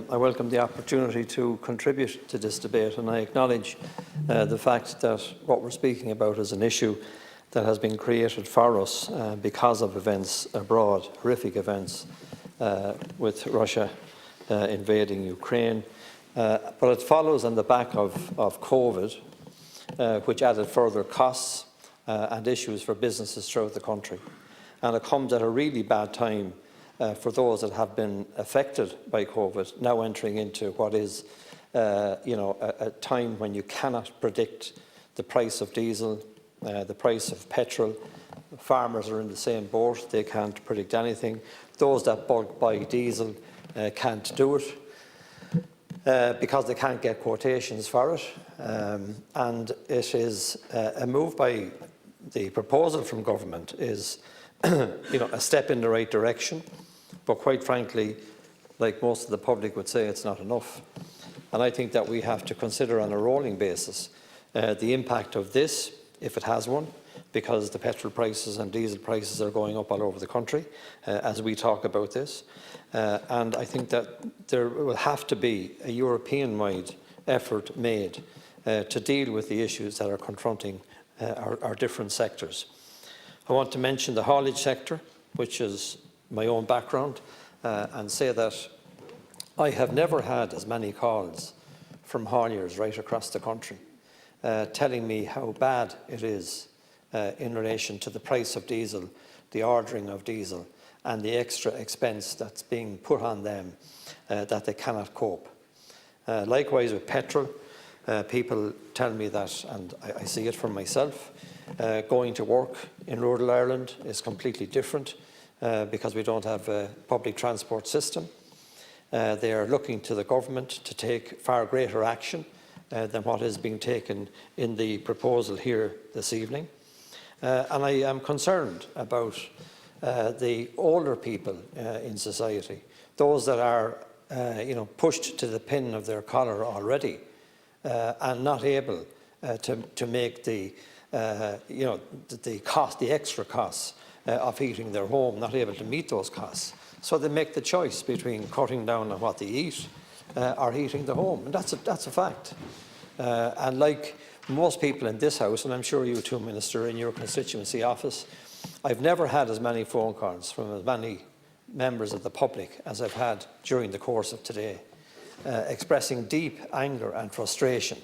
I welcome the opportunity to contribute to this debate, and I acknowledge the fact that what we're speaking about is an issue that has been created for us because of events abroad, horrific events with Russia invading Ukraine. But it follows on the back of COVID, which added further costs and issues for businesses throughout the country. And it comes at a really bad time for those that have been affected by COVID, now entering into what is a time when you cannot predict the price of diesel, the price of petrol. Farmers are in the same boat, they can't predict anything. Those that bulk buy diesel can't do it because they can't get quotations for it. And it is a move by the proposal from government is a step in the right direction, but quite frankly, like most of the public would say, it's not enough. And I think that we have to consider on a rolling basis the impact of this, if it has one, because the petrol prices and diesel prices are going up all over the country as we talk about this. And I think that there will have to be a European-wide effort made to deal with the issues that are confronting our different sectors. I want to mention the haulage sector, which is my own background, and say that I have never had as many calls from hauliers right across the country telling me how bad it is in relation to the price of diesel, the ordering of diesel, and the extra expense that's being put on them that they cannot cope. Likewise with petrol, people tell me that, and I see it for myself, going to work in rural Ireland is completely different because we don't have a public transport system. They are looking to the government to take far greater action than what is being taken in the proposal here this evening. And I am concerned about the older people in society, those that are pushed to the pin of their collar already and not able to make the extra costs of heating their home, not able to meet those costs. So they make the choice between cutting down on what they eat or heating the home, and that's a fact. And like most people in this House, and I'm sure you too, Minister, in your constituency office, I've never had as many phone calls from as many members of the public as I've had during the course of today, expressing deep anger and frustration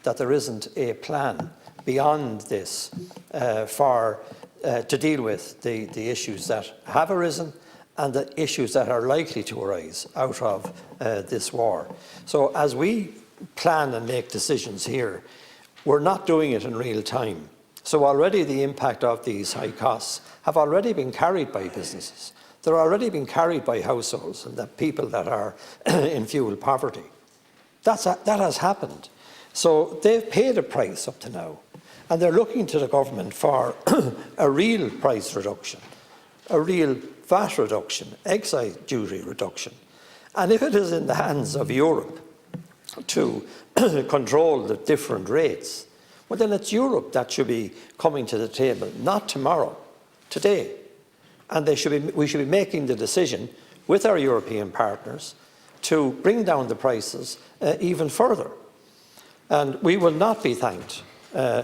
that there isn't a plan beyond this to deal with the issues that have arisen and the issues that are likely to arise out of this war. So as we plan and make decisions here, we're not doing it in real time. So already the impact of these high costs have already been carried by businesses. They're already being carried by households and the people that are in fuel poverty. That has happened. So they've paid a price up to now, and they're looking to the government for a real price reduction, a real VAT reduction, excise duty reduction. And if it is in the hands of Europe to control the different rates, well then it's Europe that should be coming to the table, not tomorrow, today. And we should be making the decision with our European partners to bring down the prices even further. And we will not be thanked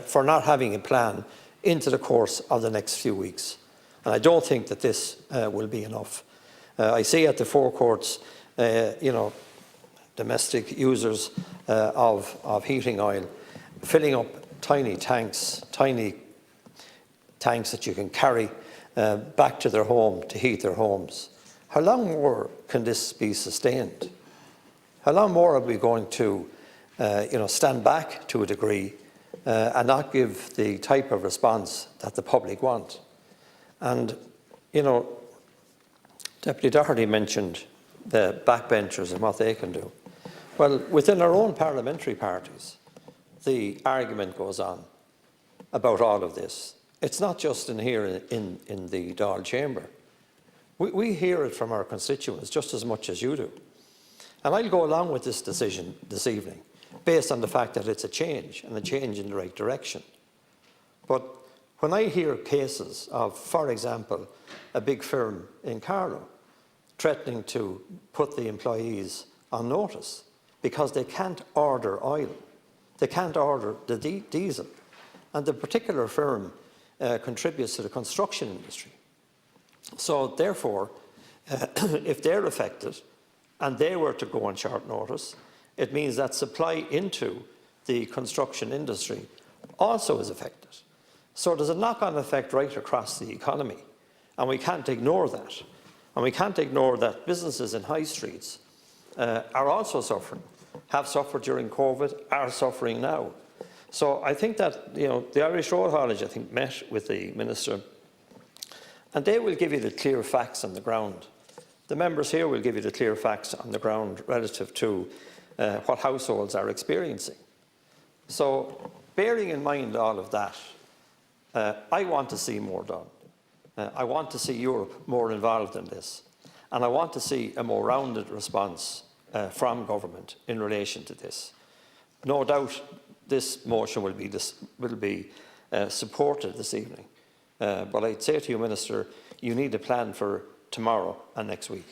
for not having a plan into the course of the next few weeks. And I don't think that this will be enough. I see at the forecourts, domestic users of heating oil filling up tiny tanks that you can carry back to their home to heat their homes. How long more can this be sustained? How long more are we going to stand back to a degree and not give the type of response that the public want? And, Deputy Doherty mentioned the backbenchers and what they can do. Well, within our own parliamentary parties, the argument goes on about all of this. It's not just in here in the Dáil chamber. We hear it from our constituents just as much as you do. And I'll go along with this decision this evening based on the fact that it's a change, and a change in the right direction. But when I hear cases of, for example, a big firm in Carlow threatening to put the employees on notice because they can't order oil. They can't order the diesel. And the particular firm contributes to the construction industry. So therefore, if they're affected and they were to go on short notice, it means that supply into the construction industry also is affected. So there's a knock-on effect right across the economy, and we can't ignore that. And we can't ignore that businesses in high streets are also suffering, have suffered during COVID, are suffering now. So I think that the Irish Road Haulage, I think, met with the Minister, and they will give you the clear facts on the ground. The members here will give you the clear facts on the ground relative to what households are experiencing. So bearing in mind all of that, I want to see more done. I want to see Europe more involved in this, and I want to see a more rounded response from government in relation to this. No doubt this motion will be supported this evening, but I'd say to you, Minister, you need a plan for tomorrow and next week.